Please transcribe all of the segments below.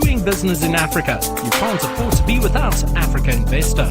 doing business in Africa. You can't afford to be without Africa Investor.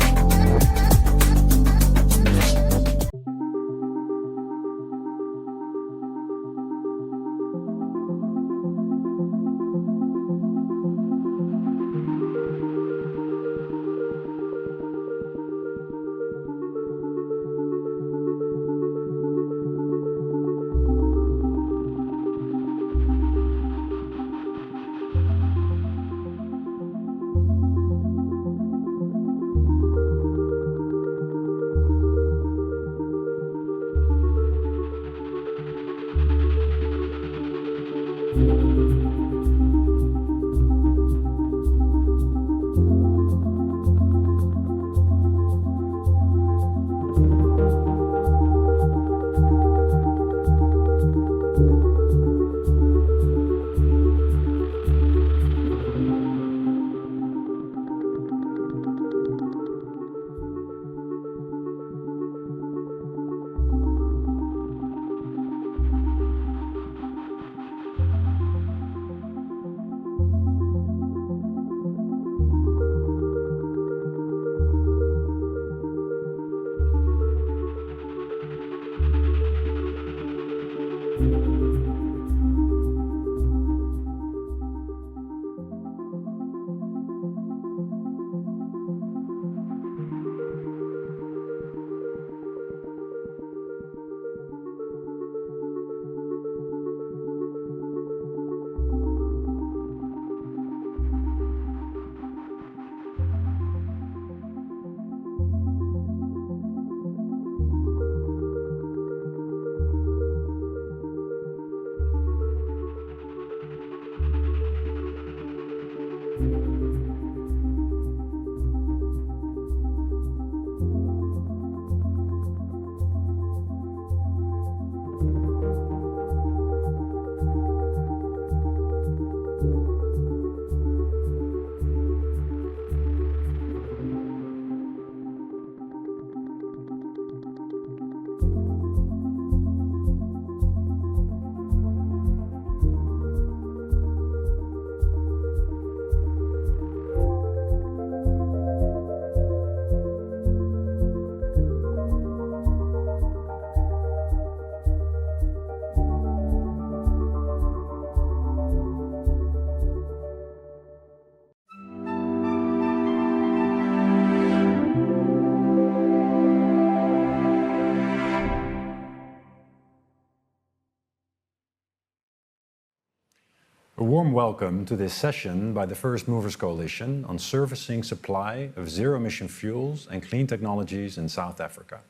A warm welcome to this session by the First Movers Coalition on servicing supply of zero-emission fuels and clean technologies in South Africa.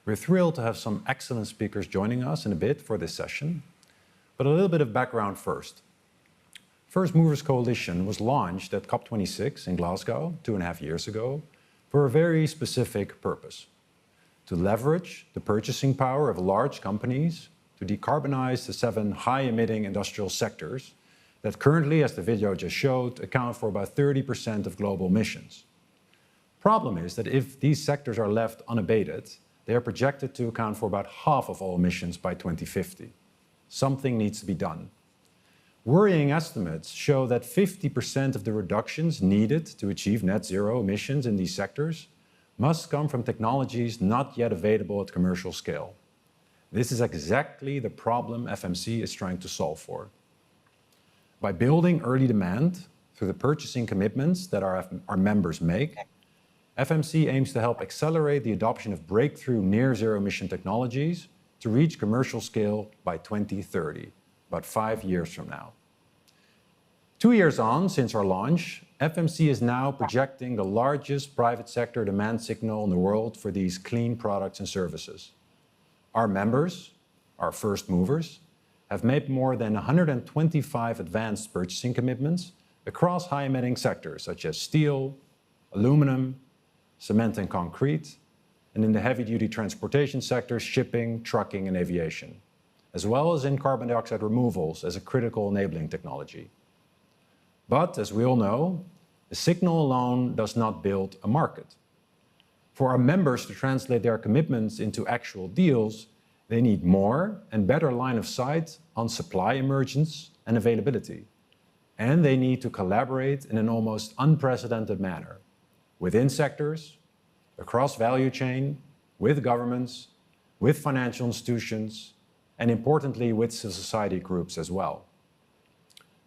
We're thrilled to have some excellent speakers joining us in a bit for this session, but a little bit of background first. First Movers Coalition was launched at COP26 in Glasgow 2.5 years ago for a very specific purpose: to leverage the purchasing power of large companies to decarbonize the 7 high-emitting industrial sectors that currently, as the video just showed, account for about 30% of global emissions. Problem is that if these sectors are left unabated, they are projected to account for about half of all emissions by 2050. Something needs to be done. Worrying estimates show that 50% of the reductions needed to achieve net zero emissions in these sectors must come from technologies not yet available at commercial scale. This is exactly the problem FMC is trying to solve for. By building early demand through the purchasing commitments that our members make, FMC aims to help accelerate the adoption of breakthrough near-zero emission technologies to reach commercial scale by 2030, about 5 years from now. 2 years on since our launch, FMC is now projecting the largest private sector demand signal in the world for these clean products and services. Our members, our first movers, have made more than 125 advanced purchasing commitments across high-emitting sectors such as steel, aluminum, cement and concrete, and in the heavy-duty transportation sectors, shipping, trucking, and aviation, as well as in carbon dioxide removals as a critical enabling technology. But, as we all know, a signal alone does not build a market. For our members to translate their commitments into actual deals, they need more and better line of sight on supply emergence and availability. and they need to collaborate in an almost unprecedented manner within sectors, across value chain, with governments, with financial institutions, and importantly, with civil society groups as well.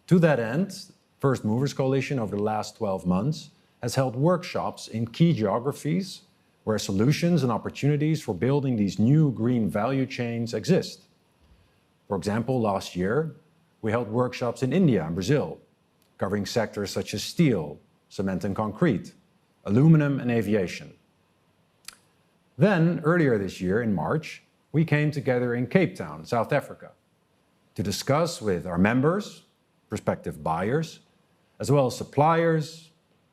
To that end, First Movers Coalition over the last 12 months has held workshops in key geographies where solutions and opportunities for building these new green value chains exist. For example, last year, we held workshops in India and Brazil, covering sectors such as steel, cement and concrete, aluminum and aviation. Then, earlier this year, in March, we came together in Cape Town, South Africa, to discuss with our members, prospective buyers, as well as suppliers,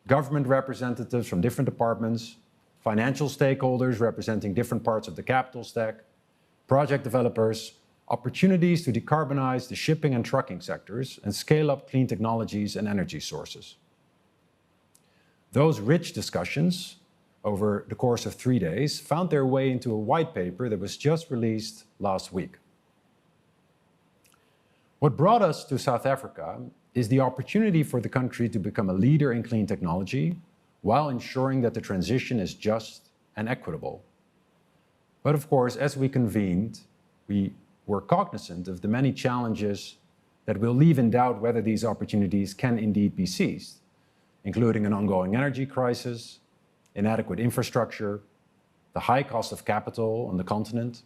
government representatives from different departments, financial stakeholders representing different parts of the capital stack, project developers, opportunities to decarbonize the shipping and trucking sectors and scale up clean technologies and energy sources. Those rich discussions over the course of 3 days found their way into a white paper that was just released last week. What brought us to South Africa is the opportunity for the country to become a leader in clean technology while ensuring that the transition is just and equitable. But of course, as we convened, we were cognizant of the many challenges that will leave in doubt whether these opportunities can indeed be seized, including an ongoing energy crisis, inadequate infrastructure, the high cost of capital on the continent,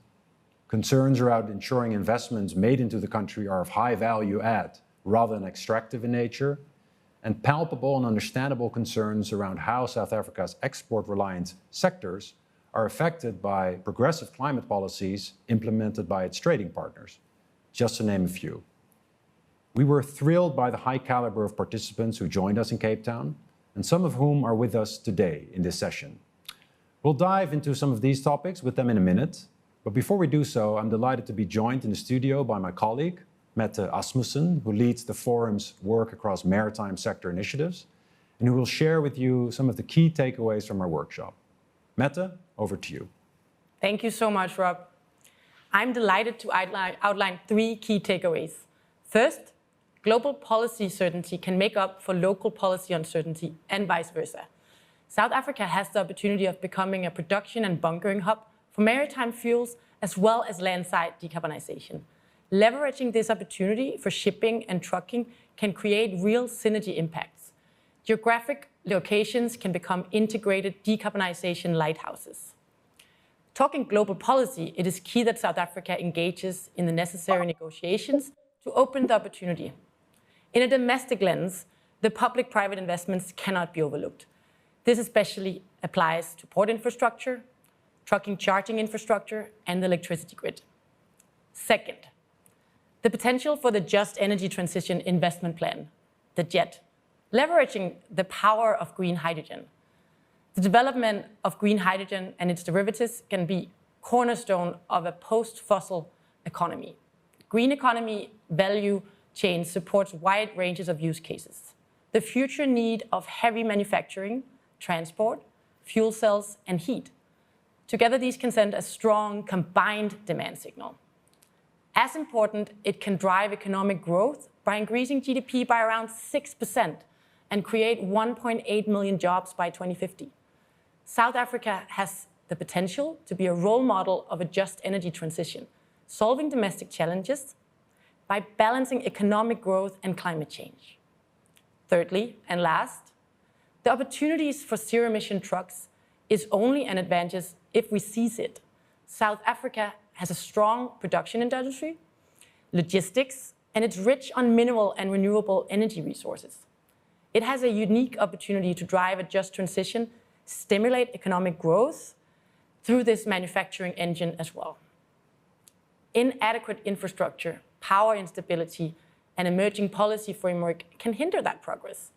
concerns around ensuring investments made into the country are of high value add rather than extractive in nature, and palpable and understandable concerns around how South Africa's export-reliant sectors are affected by progressive climate policies implemented by its trading partners, just to name a few. We were thrilled by the high caliber of participants who joined us in Cape Town, and some of whom are with us today in this session. We'll dive into some of these topics with them in a minute, but before we do so, I'm delighted to be joined in the studio by my colleague, Mette Asmussen, who leads the forum's work across maritime sector initiatives, and who will share with you some of the key takeaways from our workshop. Mette, over to you. Thank you so much, Rob. I'm delighted to outline 3 key takeaways. First, global policy certainty can make up for local policy uncertainty and vice versa. South Africa has the opportunity of becoming a production and bunkering hub for maritime fuels as well as landside decarbonization. Leveraging this opportunity for shipping and trucking can create real synergy impacts. Geographic locations can become integrated decarbonization lighthouses. Talking global policy, it is key that South Africa engages in the necessary negotiations to open the opportunity. In a domestic lens, the public-private investments cannot be overlooked. This especially applies to port infrastructure, trucking charging infrastructure, and the electricity grid. Second, the potential for the Just Energy Transition Investment Plan, the JET, leveraging the power of green hydrogen. The development of green hydrogen and its derivatives can be cornerstone of a post-fossil economy. Green economy value chain supports wide ranges of use cases. The future need of heavy manufacturing, transport, fuel cells, and heat. Together, these can send a strong combined demand signal. As important, it can drive economic growth by increasing GDP by around 6% and create 1.8 million jobs by 2050. South Africa has the potential to be a role model of a just energy transition, solving domestic challenges by balancing economic growth and climate change. Thirdly, and last, the opportunities for zero-emission trucks is only an advantage if we seize it. South Africa has a strong production industry, logistics, and it's rich on mineral and renewable energy resources. It has a unique opportunity to drive a just transition, stimulate economic growth through this manufacturing engine as well. Inadequate infrastructure, power instability, and emerging policy framework can hinder that progress.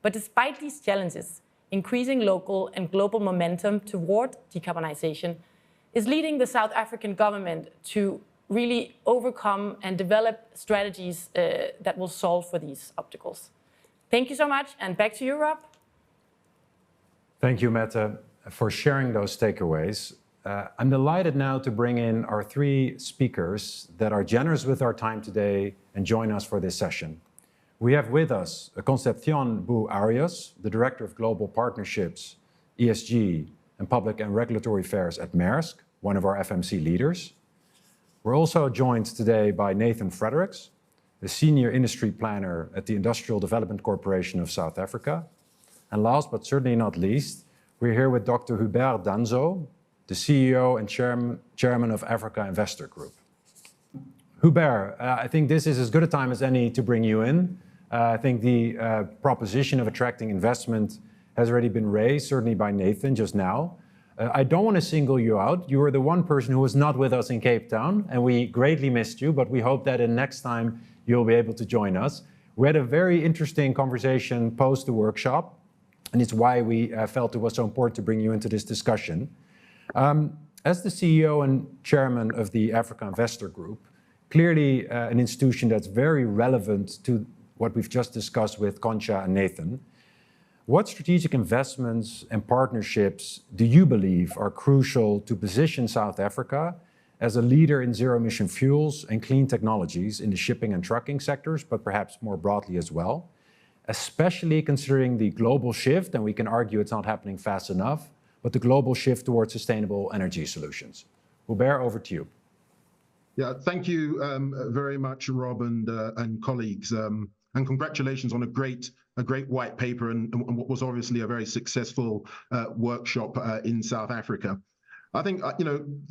But despite these challenges, increasing local and global momentum toward decarbonization is leading the South African government to really overcome and develop strategies that will solve for these obstacles. Thank you so much, and back to you, Rob. Thank you, Mette, for sharing those takeaways. I'm delighted now to bring in our 3 speakers that are generous with our time today and join us for this session. We have with us Concepcion Bu Arias, the Director of Global Partnerships, ESG, and Public and Regulatory Affairs at Maersk, one of our FMC leaders. We're also joined today by Nathan Fredericks, the Senior Industry Planner at the Industrial Development Corporation of South Africa. And last but certainly not least, we're here with Dr. Hubert Danso, the CEO and Chairman of Africa Investor Group. Hubert, I think this is as good a time as any to bring you in. I think the proposition of attracting investment has already been raised, certainly by Nathan just now. I don't want to single you out. You were the one person who was not with us in Cape Town, and we greatly missed you, but we hope that in next time you'll be able to join us. We had a very interesting conversation post the workshop, and it's why we felt it was so important to bring you into this discussion. As the CEO and Chairman of the Africa Investor Group, clearly an institution that's very relevant to what we've just discussed with Concha and Nathan, what strategic investments and partnerships do you believe are crucial to position South Africa as a leader in zero-emission fuels and clean technologies in the shipping and trucking sectors, but perhaps more broadly as well, especially considering the global shift, and we can argue it's not happening fast enough, but the global shift towards sustainable energy solutions? Hubert, over to you. Yeah, thank you very much, Rob and colleagues, and congratulations on a great white paper and what was obviously a very successful workshop in South Africa. I think,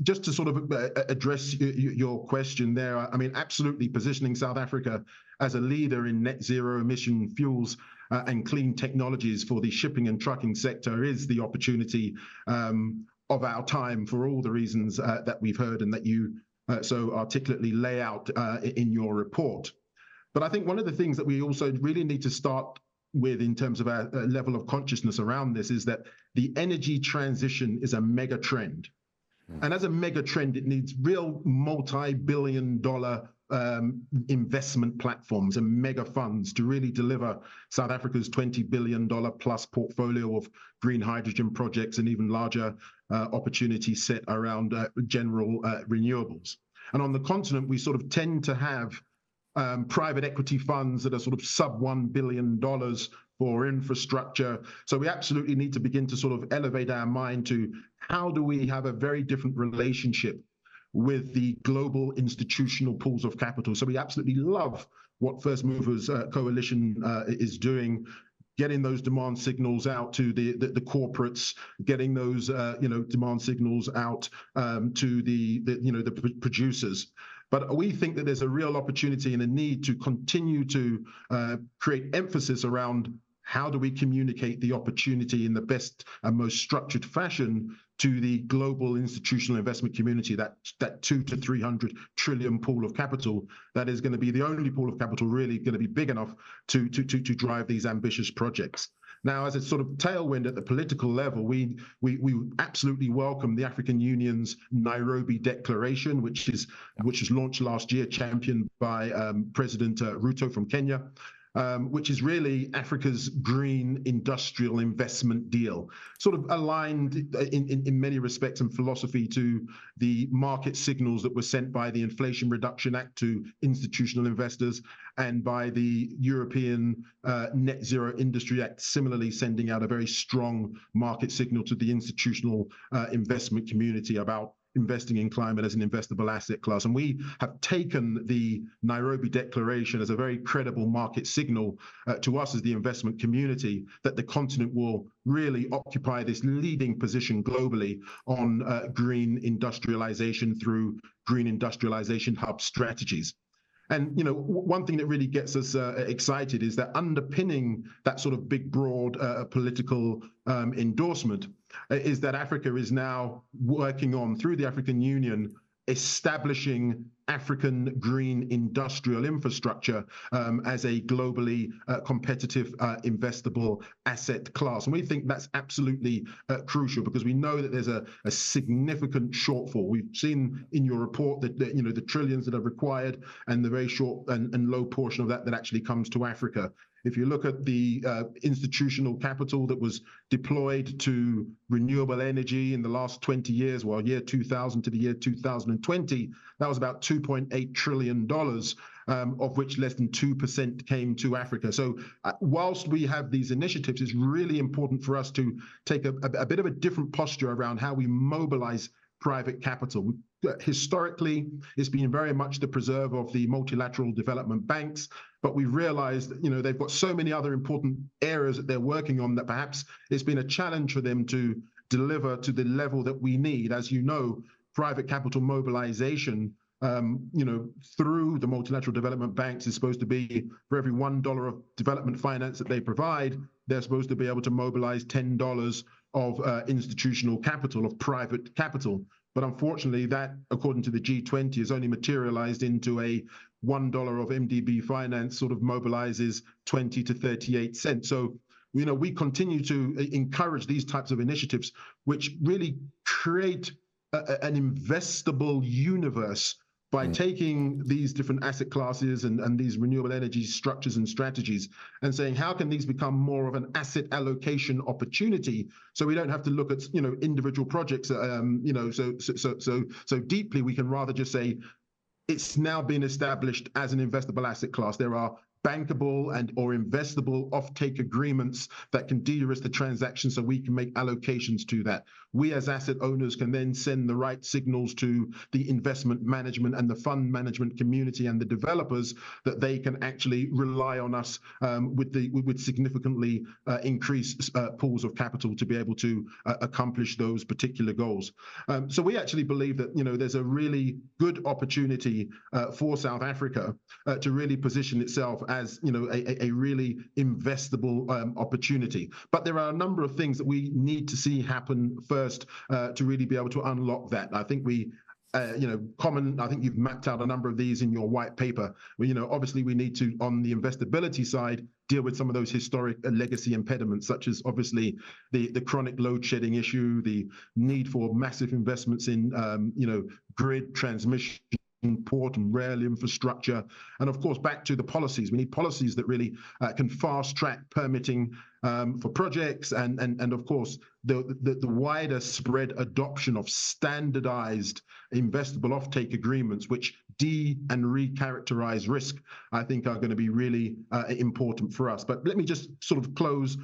just to sort of address your question there, I mean, absolutely positioning South Africa as a leader in net zero emission fuels and clean technologies for the shipping and trucking sector is the opportunity of our time for all the reasons that we've heard and that you so articulately lay out in your report. But I think one of the things that we also really need to start with in terms of our level of consciousness around this is that the energy transition is a mega trend. And as a mega trend, it needs real multi-billion-dollar investment platforms and mega funds to really deliver South Africa's $20 billion plus portfolio of green hydrogen projects and even larger opportunity set around general renewables. And on the continent, we sort of tend to have private equity funds that are sort of sub $1 billion for infrastructure. So we absolutely need to begin to sort of elevate our mind to how do we have a very different relationship with the global institutional pools of capital. So we absolutely love what First Movers Coalition is doing, getting those demand signals out to the corporates, getting those demand signals out to the producers. But we think that there's a real opportunity and a need to continue to create emphasis around how do we communicate the opportunity in the best and most structured fashion to the global institutional investment community, that 200 to 300 trillion pool of capital that is going to be the only pool of capital really going to be big enough to drive these ambitious projects. Now, as a sort of tailwind at the political level, we absolutely welcome the African Union's Nairobi Declaration, which was launched last year, championed by President Ruto from Kenya, which is really Africa's green industrial investment deal, sort of aligned in many respects and philosophy to the market signals that were sent by the Inflation Reduction Act to institutional investors and by the European Net Zero Industry Act, similarly sending out a very strong market signal to the institutional investment community about investing in climate as an investable asset class. And we have taken the Nairobi Declaration as a very credible market signal to us as the investment community that the continent will really occupy this leading position globally on green industrialization through green industrialization hub strategies. And one thing that really gets us excited is that underpinning that sort of big, broad political endorsement is that Africa is now working on, through the African Union, establishing African green industrial infrastructure as a globally competitive, investable asset class. And we think that's absolutely crucial because we know that there's a significant shortfall. We've seen in your report that the trillions that are required and the very short and low portion of that actually comes to Africa. If you look at the institutional capital that was deployed to renewable energy in the last 20 years, well, year 2000 to the year 2020, that was about $2.8 trillion, of which less than 2% came to Africa. So whilst we have these initiatives, it's really important for us to take a bit of a different posture around how we mobilize private capital. Historically, it's been very much the preserve of the multilateral development banks, but we've realized that, they've got so many other important areas that they're working on that perhaps it's been a challenge for them to deliver to the level that we need. As you know, private capital mobilization through the multilateral development banks is supposed to be, for every $1 of development finance that they provide, they're supposed to be able to mobilize $10 of institutional capital, of private capital. But unfortunately, that, according to the G20, is only materialized into a $1 of MDB finance sort of mobilizes 20 to 38 cents. So, we continue to encourage these types of initiatives, which really create an investable universe by taking these different asset classes and these renewable energy structures and strategies and saying, how can these become more of an asset allocation opportunity? So we don't have to look at, individual projects, so deeply. We can rather just say it's now been established as an investable asset class. There are bankable and or investable offtake agreements that can de-risk the transaction so we can make allocations to that. We as asset owners can then send the right signals to the investment management and the fund management community and the developers that they can actually rely on us with significantly increased pools of capital to be able to accomplish those particular goals. So we actually believe that there's a really good opportunity for South Africa to really position itself as a really investable opportunity. But there are a number of things that we need to see happen first to really be able to unlock that. I think I think you've mapped out a number of these in your white paper. Obviously we need to, on the investability side, deal with some of those historic legacy impediments, such as obviously the chronic load shedding issue, the need for massive investments in grid transmission, port and rail infrastructure, and of course back to the policies. We need policies that really can fast track permitting for projects, and of course the wider spread adoption of standardized investable offtake agreements, which and recharacterize risk, I think are going to be really important for us. But let me just sort of close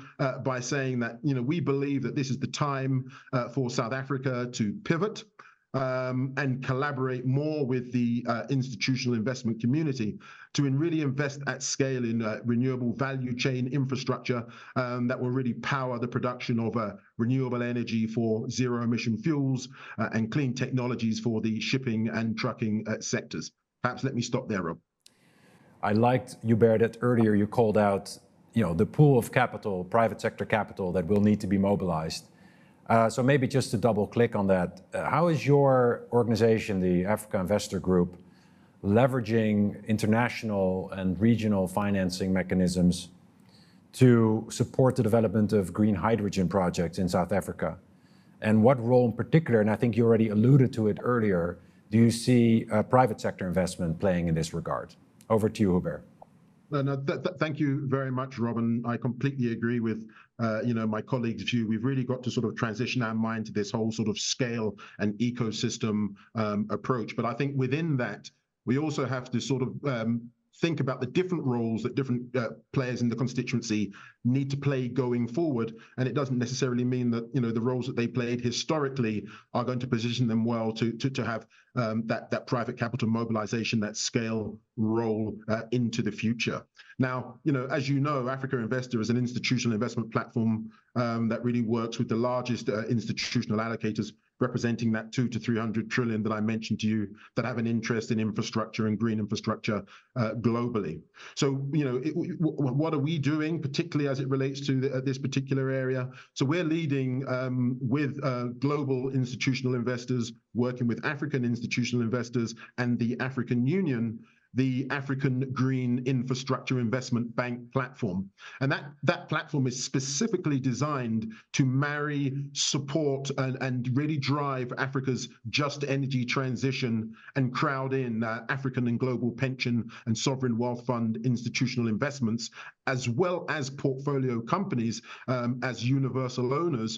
by saying that we believe that this is the time for South Africa to pivot and collaborate more with the institutional investment community to really invest at scale in renewable value chain infrastructure that will really power the production of renewable energy for zero emission fuels and clean technologies for the shipping and trucking sectors. Perhaps let me stop there, Rob. I liked, Hubert, that earlier you called out the pool of capital, private sector capital that will need to be mobilized. So maybe just to double click on that, how is your organization, the Africa Investor Group, leveraging international and regional financing mechanisms to support the development of green hydrogen projects in South Africa? And what role in particular, and I think you already alluded to it earlier, do you see private sector investment playing in this regard? Over to you, Hubert. No, thank you very much, Robin. I completely agree with my colleagues' view. We've really got to sort of transition our mind to this whole sort of scale and ecosystem approach. But I think within that, we also have to sort of think about the different roles that different players in the constituency need to play going forward. And it doesn't necessarily mean that the roles that they played historically are going to position them well to have that private capital mobilization, that scale role into the future. Now, as you know, Africa Investor is an institutional investment platform that really works with the largest institutional allocators, representing that 200 to 300 trillion that I mentioned to you, that have an interest in infrastructure and green infrastructure globally. So, what are we doing, particularly as it relates to this particular area? So we're leading with global institutional investors, working with African institutional investors and the African Union, the African Green Infrastructure Investment Bank platform. And that platform is specifically designed to marry, support, and really drive Africa's just energy transition and crowd in African and global pension and sovereign wealth fund institutional investments as well as portfolio companies as universal owners,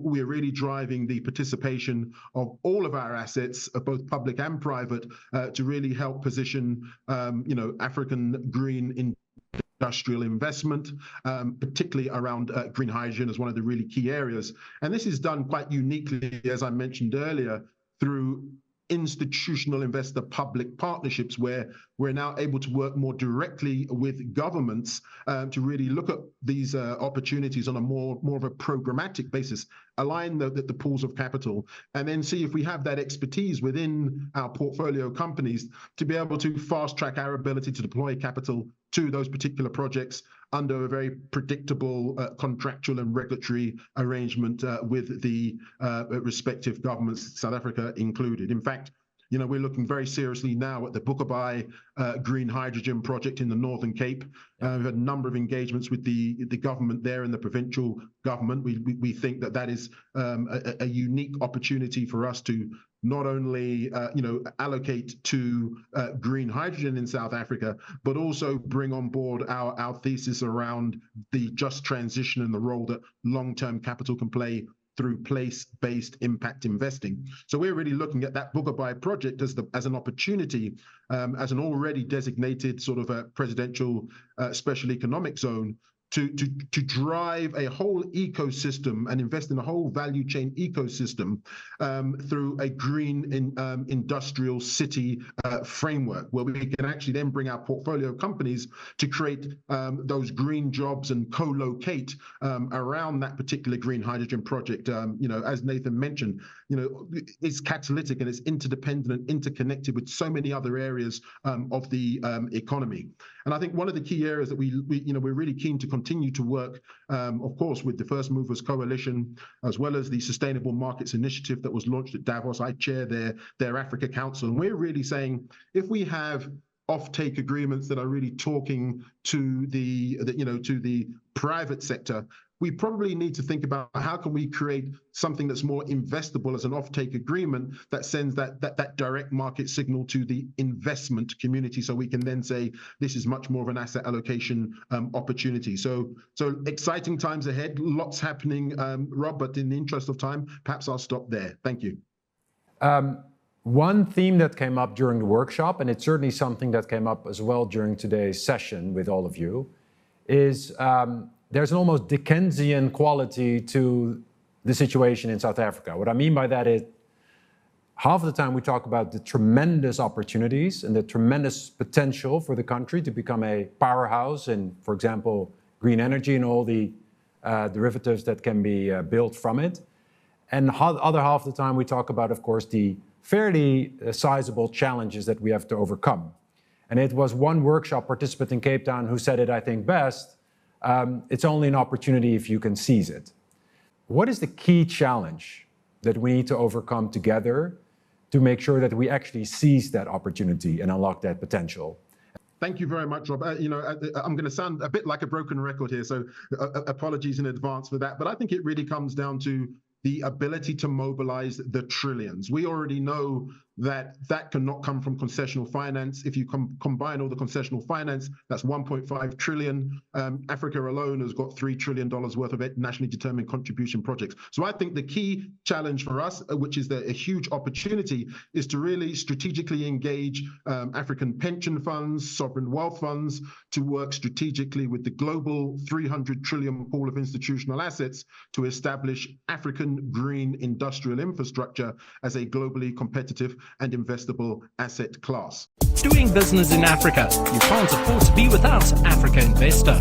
we're really driving the participation of all of our assets, both public and private, to really help position African green industrial investment, particularly around green hydrogen as one of the really key areas. And this is done quite uniquely, as I mentioned earlier, through institutional investor public partnerships, where we're now able to work more directly with governments to really look at these opportunities on a more of a programmatic basis, align the pools of capital, and then see if we have that expertise within our portfolio companies to be able to fast track our ability to deploy capital to those particular projects under a very predictable contractual and regulatory arrangement with the respective governments, South Africa included. In fact, we're looking very seriously now at the Bukabai green hydrogen project in the Northern Cape. We've had a number of engagements with the government there and the provincial government. We think that is a unique opportunity for us to not only allocate to green hydrogen in South Africa, but also bring on board our thesis around the just transition and the role that long-term capital can play through place-based impact investing. So we're really looking at that Bukabai project as an opportunity, as an already designated sort of a presidential special economic zone, to drive a whole ecosystem and invest in a whole value chain ecosystem through a green industrial city framework, where we can actually then bring our portfolio companies to create those green jobs and co-locate around that particular green hydrogen project. As Nathan mentioned, it's catalytic and it's interdependent and interconnected with so many other areas of the economy. And I think one of the key areas that we're really keen to continue to work, of course, with the First Movers Coalition, as well as the Sustainable Markets Initiative that was launched at Davos. I chair their Africa Council, and we're really saying, if we have offtake agreements that are really talking to the private sector, we probably need to think about how can we create something that's more investable as an offtake agreement that sends that direct market signal to the investment community, so we can then say this is much more of an asset allocation opportunity. So exciting times ahead, lots happening, Rob, but in the interest of time, perhaps I'll stop there. Thank you. One theme that came up during the workshop, and it's certainly something that came up as well during today's session with all of you, is there's an almost Dickensian quality to the situation in South Africa. What I mean by that is, half of the time we talk about the tremendous opportunities and the tremendous potential for the country to become a powerhouse in, for example, green energy and all the derivatives that can be built from it. And the other half of the time we talk about, of course, the fairly sizable challenges that we have to overcome. And it was one workshop participant in Cape Town who said it, I think, best. It's only an opportunity if you can seize it. What is the key challenge that we need to overcome together to make sure that we actually seize that opportunity and unlock that potential? Thank you very much, Rob. I'm going to sound a bit like a broken record here, so apologies in advance for that. But I think it really comes down to the ability to mobilize the trillions. We already know that cannot come from concessional finance. If you combine all the concessional finance, that's 1.5 trillion. Africa alone has got $3 trillion worth of nationally determined contribution projects. So I think the key challenge for us, which is a huge opportunity, is to really strategically engage African pension funds, sovereign wealth funds, to work strategically with the global 300 trillion pool of institutional assets to establish African green industrial infrastructure as a globally competitive and investable asset class. Doing business in Africa, you can't afford to be without Africa Investor.